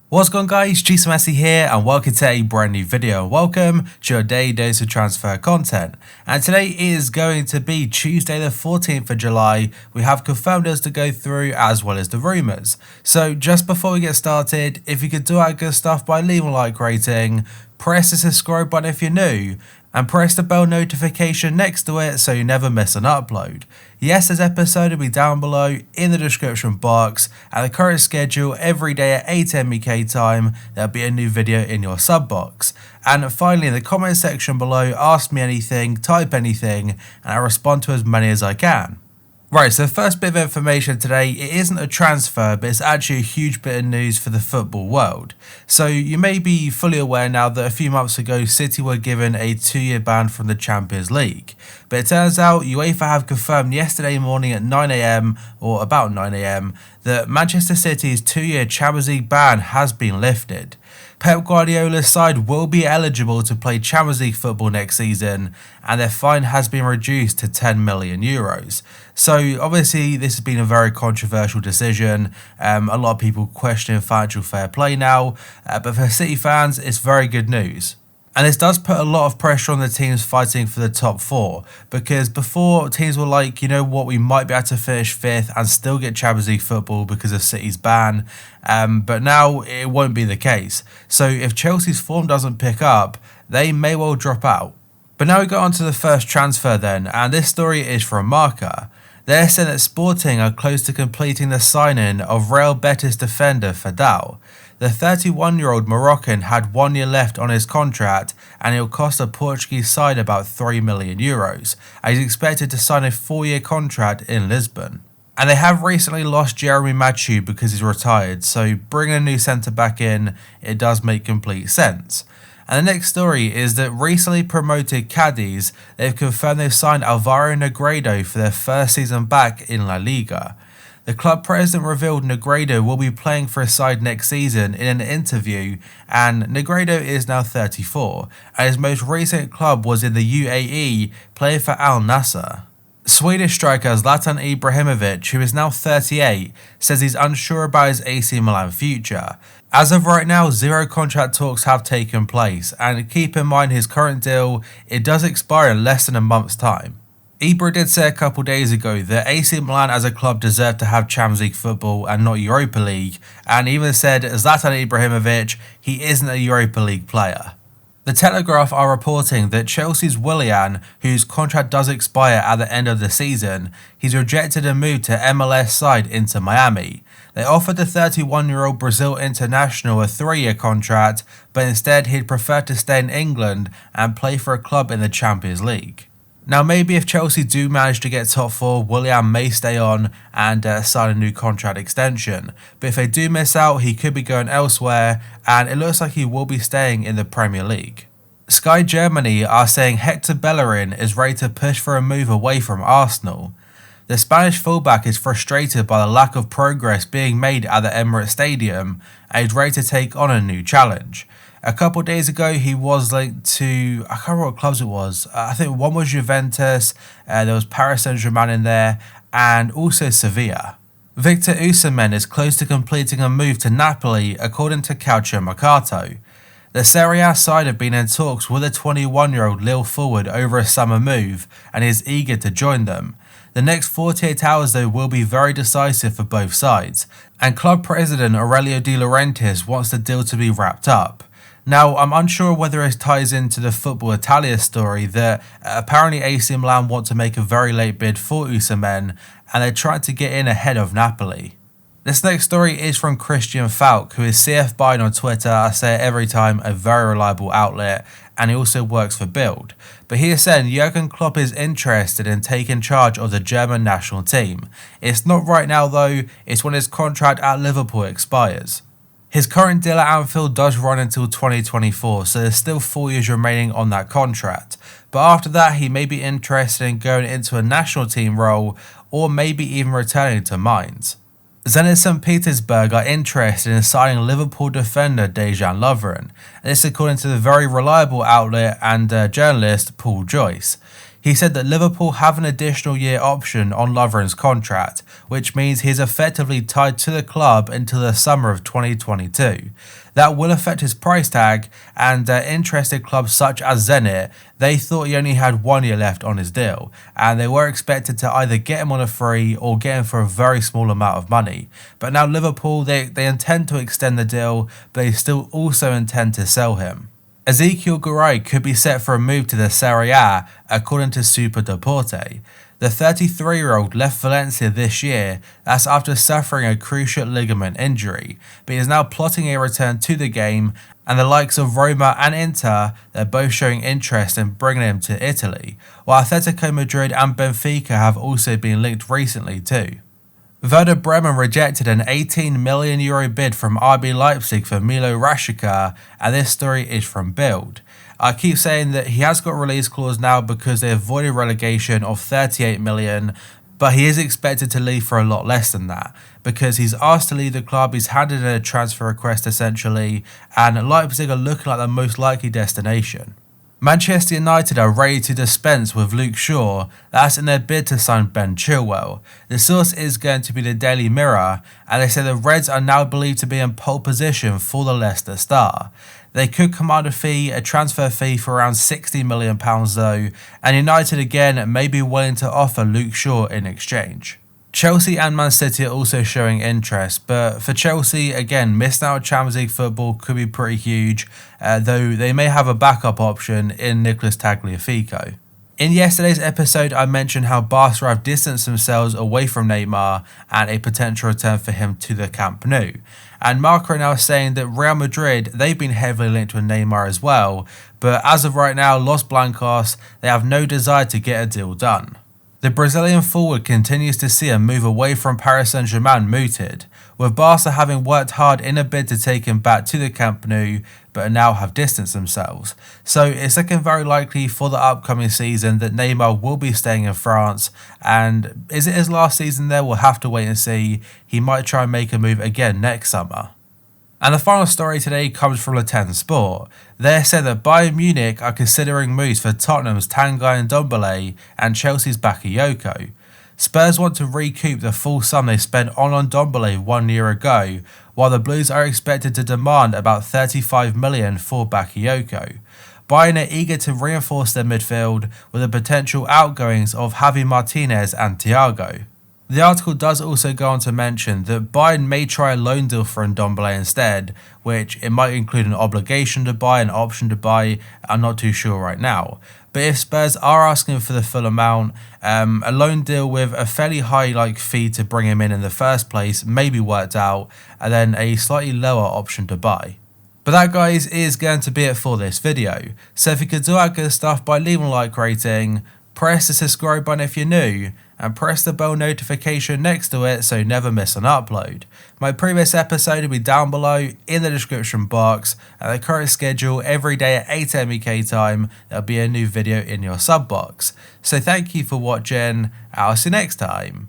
What's going on, guys? Messi here and welcome to a brand new video. Welcome to your daily dose of transfer content. And today is going to be Tuesday the 14th of July. We have confirmed us to go through as well as the rumours. So just before we get started, if you could do our good stuff by leaving a like rating, press the subscribe button if you're new, and press the bell notification next to it so you never miss an upload. Yes, this episode will be down below in the description box, and the current schedule every day at 8 am UK time, there'll be a new video in your sub box. And finally, in the comment section below, ask me anything, type anything, and I'll respond to as many as I can. Right, so the first bit of information today, it isn't a transfer, but it's actually a huge bit of news for the football world. So you may be fully aware now that a few months ago, City were given a 2-year ban from the Champions League. But it turns out UEFA have confirmed yesterday morning at 9 am, or about 9 am, that Manchester City's 2-year Champions League ban has been lifted. Pep Guardiola's side will be eligible to play Champions League football next season, and their fine has been reduced to €10 million. So obviously this has been a very controversial decision. A lot of people questioning financial fair play now, but for City fans it's very good news. And this does put a lot of pressure on the teams fighting for the top 4, because before teams were like, you know what, we might be able to finish 5th and still get Champions League football because of City's ban, but now it won't be the case. So if Chelsea's form doesn't pick up, they may well drop out. But now we go on to the first transfer then, and this story is from Marca. They're saying that Sporting are close to completing the signing of Real Betis defender Fadal. The 31-year-old Moroccan had 1 year left on his contract, and it will cost the Portuguese side about €3 million, and he's expected to sign a 4-year contract in Lisbon. And they have recently lost Jeremy Mathieu because he's retired, so bringing a new centre-back in, it does make complete sense. And the next story is that recently promoted Cadiz, they've confirmed they've signed Alvaro Negredo for their first season back in La Liga. The club president revealed Negredo will be playing for his side next season in an interview, and Negredo is now 34, and his most recent club was in the UAE, playing for Al Nassr. Swedish striker Zlatan Ibrahimovic, who is now 38, says he's unsure about his AC Milan future. As of right now, 0 contract talks have taken place, and keep in mind his current deal, it does expire in less than a month's time. Ibra did say a couple days ago that AC Milan as a club deserved to have Champions League football and not Europa League, and even said Zlatan Ibrahimovic, he isn't a Europa League player. The Telegraph are reporting that Chelsea's Willian, whose contract does expire at the end of the season, he's rejected a move to MLS side Inter Miami. They offered the 31-year-old Brazil international a 3-year contract, but instead he'd prefer to stay in England and play for a club in the Champions League. Now maybe if Chelsea do manage to get top 4, Willian may stay on and sign a new contract extension. But if they do miss out, he could be going elsewhere, and it looks like he will be staying in the Premier League. Sky Germany are saying Hector Bellerin is ready to push for a move away from Arsenal. The Spanish fullback is frustrated by the lack of progress being made at the Emirates Stadium, and he's ready to take on a new challenge. A couple of days ago, he was linked to, I can't remember what clubs it was. I think one was Juventus, there was Paris Saint-Germain in there, and also Sevilla. Victor Osimhen is close to completing a move to Napoli, according to Calcio Mercato. The Serie A side have been in talks with a 21-year-old Lille forward over a summer move, and he is eager to join them. The next 48 hours though will be very decisive for both sides, and club president Aurelio De Laurentiis wants the deal to be wrapped up. Now, I'm unsure whether it ties into the Football Italia story that apparently AC Milan want to make a very late bid for Osimhen, and they're trying to get in ahead of Napoli. This next story is from Christian Falk, who is CF Bayern on Twitter. I say it every time, a very reliable outlet, and he also works for Bild. But he is saying Jurgen Klopp is interested in taking charge of the German national team. It's not right now though, it's when his contract at Liverpool expires. His current deal at Anfield does run until 2024, so there's still 4 years remaining on that contract. But after that, he may be interested in going into a national team role, or maybe even returning to Mainz. Zenit St Petersburg are interested in signing Liverpool defender Dejan Lovren, and this according to the very reliable outlet and journalist Paul Joyce. He said that Liverpool have an additional year option on Lovren's contract, which means he is effectively tied to the club until the summer of 2022. That will affect his price tag, and interested clubs such as Zenit, they thought he only had 1 year left on his deal, and they were expected to either get him on a free or get him for a very small amount of money. But now Liverpool, they intend to extend the deal, but they still also intend to sell him. Ezekiel Garay could be set for a move to the Serie A, according to Super Deporte. The 33-year-old left Valencia this year, that's after suffering a cruciate ligament injury, but he is now plotting a return to the game, and the likes of Roma and Inter, they're both showing interest in bringing him to Italy, while Atletico Madrid and Benfica have also been linked recently too. Werder Bremen rejected an €18 million bid from RB Leipzig for Milo Rashica, and this story is from Bild. I keep saying that he has got a release clause now because they avoided relegation of $38 million, but he is expected to leave for a lot less than that, because he's asked to leave the club, he's handed in a transfer request essentially, and Leipzig are looking like the most likely destination. Manchester United are ready to dispense with Luke Shaw, that's in their bid to sign Ben Chilwell. The source is going to be the Daily Mirror, and they say the Reds are now believed to be in pole position for the Leicester star. They could command a transfer fee for around £60 million though, and United again may be willing to offer Luke Shaw in exchange. Chelsea and Man City are also showing interest, but for Chelsea, again, missing out on Champions League football could be pretty huge, though they may have a backup option in Nicolas Tagliafico. In yesterday's episode, I mentioned how Barca have distanced themselves away from Neymar and a potential return for him to the Camp Nou. And Marca are now saying that Real Madrid, they've been heavily linked with Neymar as well, but as of right now, Los Blancos, they have no desire to get a deal done. The Brazilian forward continues to see a move away from Paris Saint-Germain mooted, with Barca having worked hard in a bid to take him back to the Camp Nou, but now have distanced themselves. So it's looking very likely for the upcoming season that Neymar will be staying in France, and is it his last season there? We'll have to wait and see. He might try and make a move again next summer. And the final story today comes from Le 10 Sport. They said that Bayern Munich are considering moves for Tottenham's Tanguy Ndombele and Chelsea's Bakayoko. Spurs want to recoup the full sum they spent on Ndombele 1 year ago, while the Blues are expected to demand about $35 million for Bakayoko. Bayern are eager to reinforce their midfield with the potential outgoings of Javi Martinez and Thiago. The article does also go on to mention that Bayern may try a loan deal for Ndombele instead, which it might include an obligation to buy, an option to buy, I'm not too sure right now. But if Spurs are asking for the full amount, a loan deal with a fairly high fee to bring him in the first place may be worked out, and then a slightly lower option to buy. But that, guys, is going to be it for this video. So if you could do that good stuff by leaving a like rating, press the subscribe button if you're new, and press the bell notification next to it so you never miss an upload. My previous episode will be down below in the description box, and the current schedule every day at 8 AM UK time, there'll be a new video in your sub box. So thank you for watching, I'll see you next time.